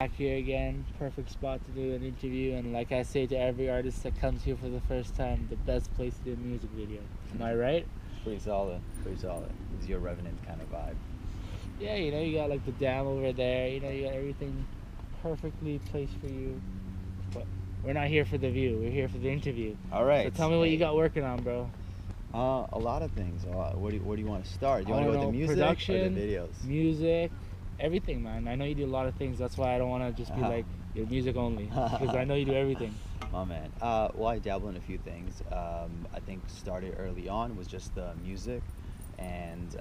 Back here again, perfect spot to do an interview, and like I say to every artist that comes here for the first time, the best place to do a music video. Am I right? Pretty solid, pretty solid. It's your Revenant kind of vibe. Yeah, you know, you got like the dam over there, you know, you got everything perfectly placed for you. But we're not here for the view, we're here for the interview. All right. So tell me what you got working on, bro. A lot of things. Where do you want to start? Do you want to go with the music production, or the videos? Music, everything, man. I know you do a lot of things. That's why I don't want to just be like your music only, because I know you do everything. My man. Well, I dabble in a few things. I think started early on was just the music, and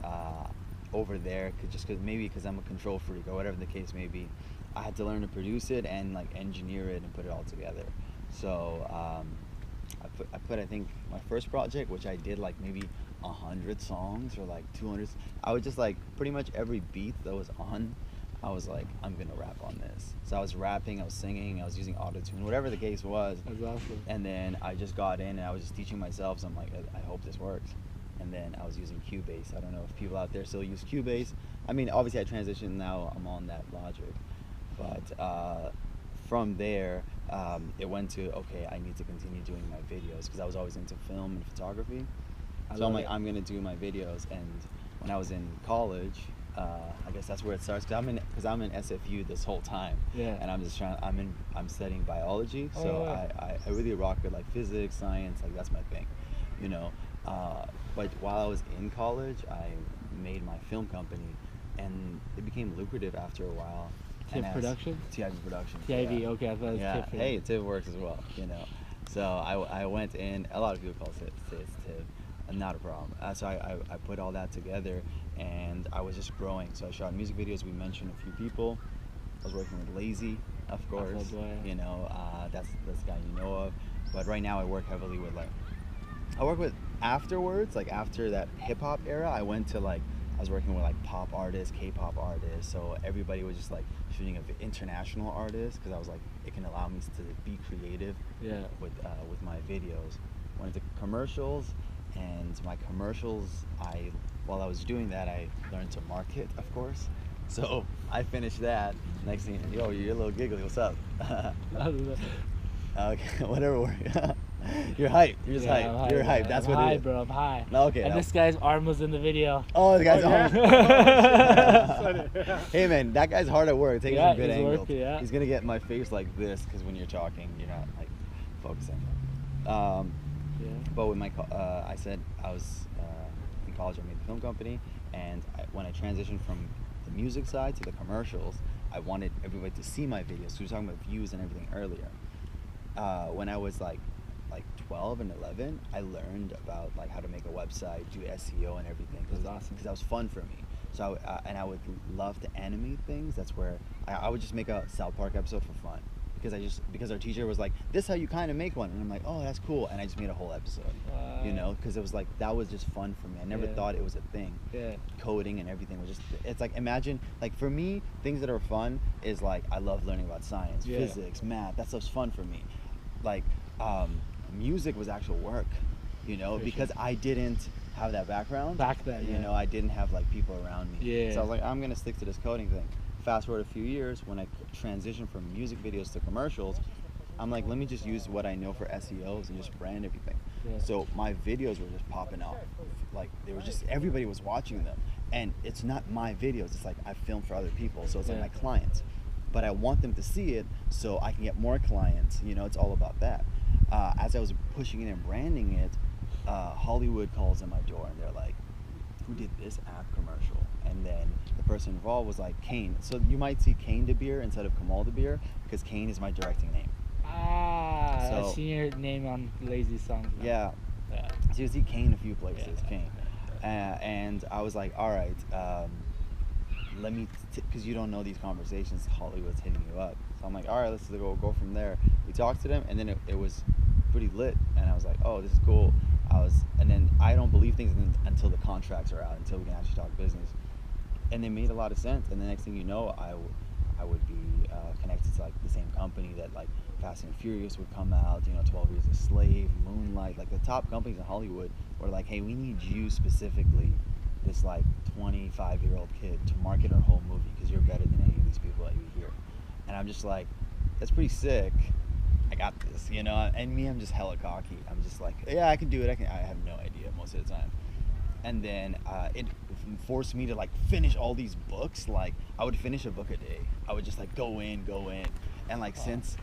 over there, maybe because I'm a control freak or whatever the case may be, I had to learn to produce it and like engineer it and put it all together. So I think my first project, which I did like maybe 100 songs or like 200. I was just like pretty much every beat that was on, I was like, I'm gonna rap on this. So I was rapping, I was singing, I was using auto-tune, whatever the case was. That's awesome. And then I just got in and I was just teaching myself, so I'm like, I hope this works. And then I was using Cubase. I don't know if people out there still use Cubase. I mean, obviously I transitioned, now I'm on that Logic. But from there, it went to, okay, I need to continue doing my videos because I was always into film and photography. So I'm like, I'm gonna do my videos. And when I was in college, I guess that's where it starts. Because I'm in SFU this whole time. Yeah. And I'm studying biology. So I really rock with like physics, science. Like that's my thing, you know. But while I was in college, I made my film company, and it became lucrative after a while. TIV production? TIV production. TIV, yeah. okay, I thought it was yeah. TIV. Hey, TIV works as well, you know. So I went in, a lot of people call it TIV, not a problem. So I put all that together, and I was just growing. So I shot music videos, we mentioned a few people. I was working with Lazy, of course, you know, that's the guy you know of. But right now I work heavily with afterwards, like after that hip hop era, I went to like, I was working with like pop artists, K-pop artists, so everybody was just like shooting of international artists because I was like, it can allow me to be creative with my videos. Went to commercials, and my commercials, while I was doing that, I learned to market, of course. So I finished that. Next thing, yo, you're a little giggly. What's up? Okay, whatever. You're hyped. You're just hyped. You're hyped. That's what it is. Bro, I'm high. Okay. And this guy's arm was in the video. Oh, the guy's arm. Hey man, that guy's hard at work. Taking some good angles. He's gonna get my face like this because when you're talking, you're not like focusing. But with my, I said I was in college. I made the film company, and when I transitioned from the music side to the commercials, I wanted everybody to see my videos. So we were talking about views and everything earlier. When I was like 12 and 11, I learned about like how to make a website, do SEO and everything. Because awesome. That was fun for me. So and I would love to animate things. That's where I would just make a South Park episode for fun. Because our teacher was like, this is how you kind of make one, and I'm like, oh, that's cool, and I just made a whole episode, you know, because it was like, that was just fun for me. I never thought it was a thing. Coding and everything was just, it's like, imagine, like for me, things that are fun is like, I love learning about science, physics, math, that stuff's fun for me. Like music was actual work, you know, because I didn't have that background back then, you know, I didn't have like people around me, so I was like, I'm gonna stick to this coding thing. Fast forward a few years, when I transitioned from music videos to commercials, I'm like, let me just use what I know for SEOs and just brand everything. So my videos were just popping off. Like, they were just, everybody was watching them. And it's not my videos, it's like I film for other people, so it's like my clients. But I want them to see it so I can get more clients, you know, it's all about that. As I was pushing it and branding it, Hollywood calls on my door and they're like, who did this app commercial? And then the person involved was like Kane. So you might see Kane Dabir instead of Kamal Dabir because Kane is my directing name. So, I've seen your name on Lazy songs. Yeah. So you see Kane a few places, Kane. And I was like, all right, let me, because you don't know these conversations, Hollywood's hitting you up. So I'm like, all right, let's go from there. We talked to them, and then it was pretty lit, and I was like, oh, this is cool. And then I don't believe things until the contracts are out, until we can actually talk business. And it made a lot of sense. And the next thing you know, I would be connected to like the same company that like Fast and Furious would come out, you know, 12 Years a Slave, Moonlight, like the top companies in Hollywood were like, hey, we need you specifically, this like 25-year-old kid, to market our whole movie because you're better than any of these people that you hear. and I'm just like, that's pretty sick. I got this, you know. And me, I'm just hella cocky. I'm just like, yeah, I can do it. I have no idea most of the time. And then it forced me to like finish all these books. Like I would finish a book a day. I would just like go in, and like since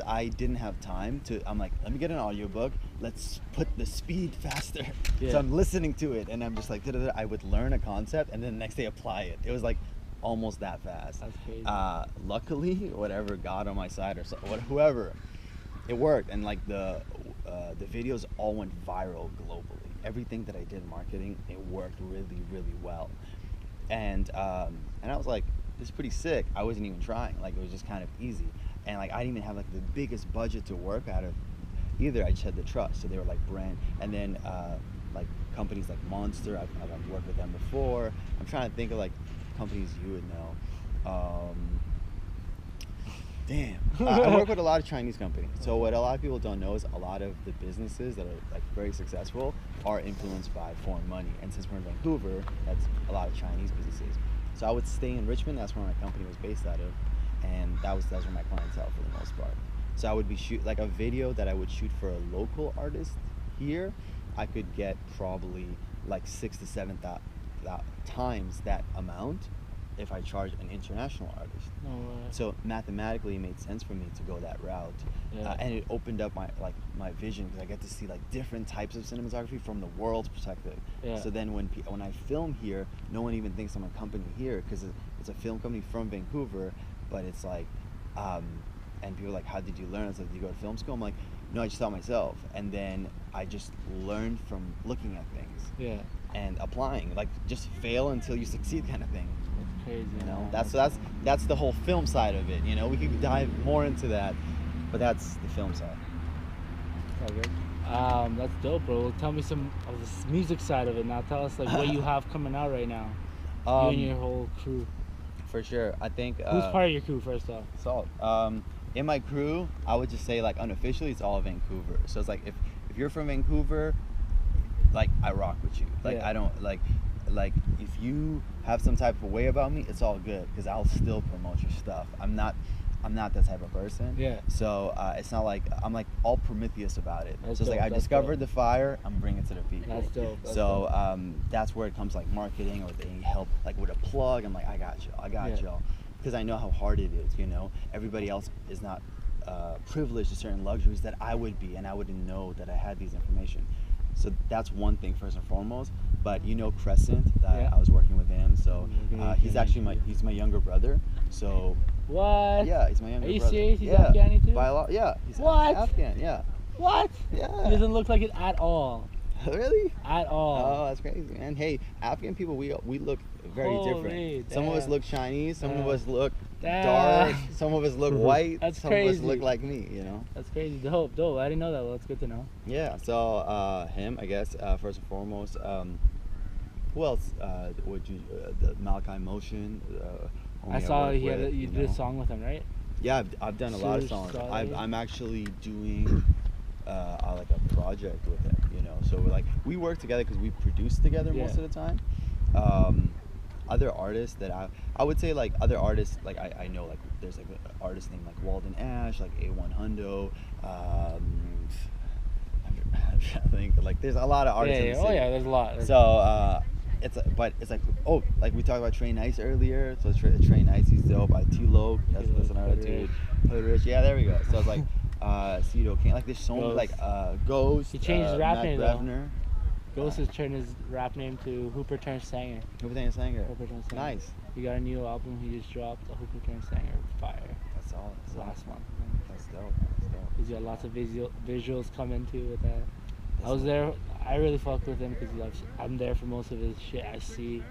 I didn't have time to, I'm like, let me get an audiobook. Let's put the speed faster. So I'm listening to it, and I'm just like, I would learn a concept, and then the next day apply it. It was like almost that fast. That's crazy. Luckily, whatever God on my side or whoever, it worked, and like the videos all went viral globally. Everything that I did in marketing, it worked really, really well. And I was like, this is pretty sick. I wasn't even trying. Like, it was just kind of easy. And like, I didn't even have like the biggest budget to work out of either. I just had the trust. So they were like brand. And then like companies like Monster, I've worked with them before. I'm trying to think of like companies you would know. I work with a lot of Chinese companies. So what a lot of people don't know is a lot of the businesses that are like very successful are influenced by foreign money. And since we're in Vancouver, that's a lot of Chinese businesses. So I would stay in Richmond. That's where my company was based out of, and that's where my clientele for the most part. So I would be like a video that I would shoot for a local artist here. I could get probably like 6 to 7 times that amount if I charge an international artist. No way. So mathematically, it made sense for me to go that route, and it opened up my vision, because I get to see like different types of cinematography from the world's perspective. So then when I film here, no one even thinks I'm a company here, because it's a film company from Vancouver, but it's like, and people are like, how did you learn? It's like, did you go to film school? I'm like, no, I just taught myself, and then I just learned from looking at things. And applying, like just fail until you succeed, kind of thing. Crazy, you know. That's the whole film side of it. You know, we could dive more into that, but that's the film side. All good. That's dope, bro. Well, tell me some of the music side of it now. Tell us like what you have coming out right now. You and your whole crew. For sure, I think. Who's part of your crew, first off? Salt. In my crew, I would just say like unofficially, it's all Vancouver. So it's like if you're from Vancouver, like I rock with you. Like I don't like if you have some type of way about me, it's all good, because I'll still promote your stuff. I'm not that type of person. So it's not like I'm like all Prometheus about it. That's so it's dope. like I discovered the fire, I'm bringing it to the people. That's dope. That's where it comes like marketing, or they need help like with a plug. I'm like, I got y'all, because I know how hard it is. You know, everybody else is not privileged to certain luxuries that I would be, and I wouldn't know that I had these information. So that's one thing first and foremost. But you know Kresnt, I was working with him, so he's actually my younger brother. So what? Yeah, he's my younger brother. Are you serious? He's Afghani too? By a lot, yeah. He's what? Afghan, yeah. What? Yeah. He doesn't look like it at all. Really? At all. Oh, that's crazy, man. Hey, Afghan people, we look very different. Some of us look Chinese, some of us look dark, some of us look white, some of us look like me, you know? That's crazy. Dope. I didn't know that. Well, that's good to know. Yeah, so him, I guess, first and foremost. Who else would you, the Malachi Motion. I saw you did a song with him, right? Yeah, I've done a lot of songs. I'm actually doing like a project with him, you know. So we work together because we produce together most of the time. Other artists that I would say, like other artists, like I know, like there's like an artist named like Walden Ash, like A1 Hundo. I think like there's a lot of artists in the city. Oh yeah, there's a lot. So it's like we talked about Trey Nice earlier. So Trey Nice, he's dope. T-Lo, that's another dude. Hood Rich, yeah, there we go. So it's like Cedo King, like there's so many, like Ghost. He changed his rap name though. Ghost has turned his rap name to Hooper Turns Sanger. Hooper Turns Sanger. Nice. He got a new album. He just dropped a Hooper Turns Sanger. Fire. That's all. The last one. That's dope. He's got lots of visuals coming too with that. I was there. I really fucked with him because I'm there for most of his shit. I see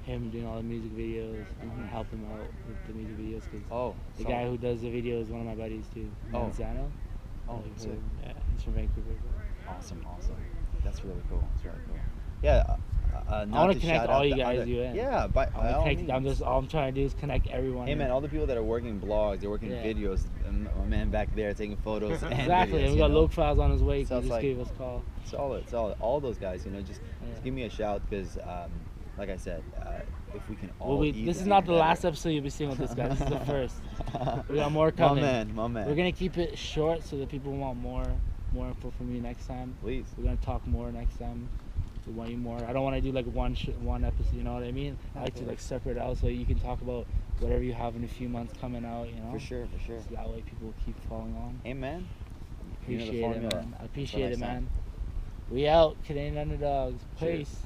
him doing all the music videos and help him out with the music videos. Cause the guy who does the video is one of my buddies too. Manzano. Sick. Yeah, he's from Vancouver. Awesome. That's really cool. Yeah. I want to connect all you guys. Yeah, by all means. All I'm trying to do is connect everyone. Hey man, all the people that are working blogs, they're working videos, and my man back there taking photos. Exactly, and we got Loke Files on his way. So he just gave us a call. Solid. All those guys, just give me a shout, because like I said, if we can all this is not the last episode you'll be seeing with this guy. This is the first. We got more coming. My man. We're gonna keep it short so that people want more info from you next time. Please. We're gonna talk more next time. We want you more. I don't want to do like one episode. You know what I mean? I like to like separate out so you can talk about whatever you have in a few months coming out. You know. For sure. So that way people keep following on. Amen. Appreciate it, man. I appreciate it, man. We out, Canadian Underdogs. Peace.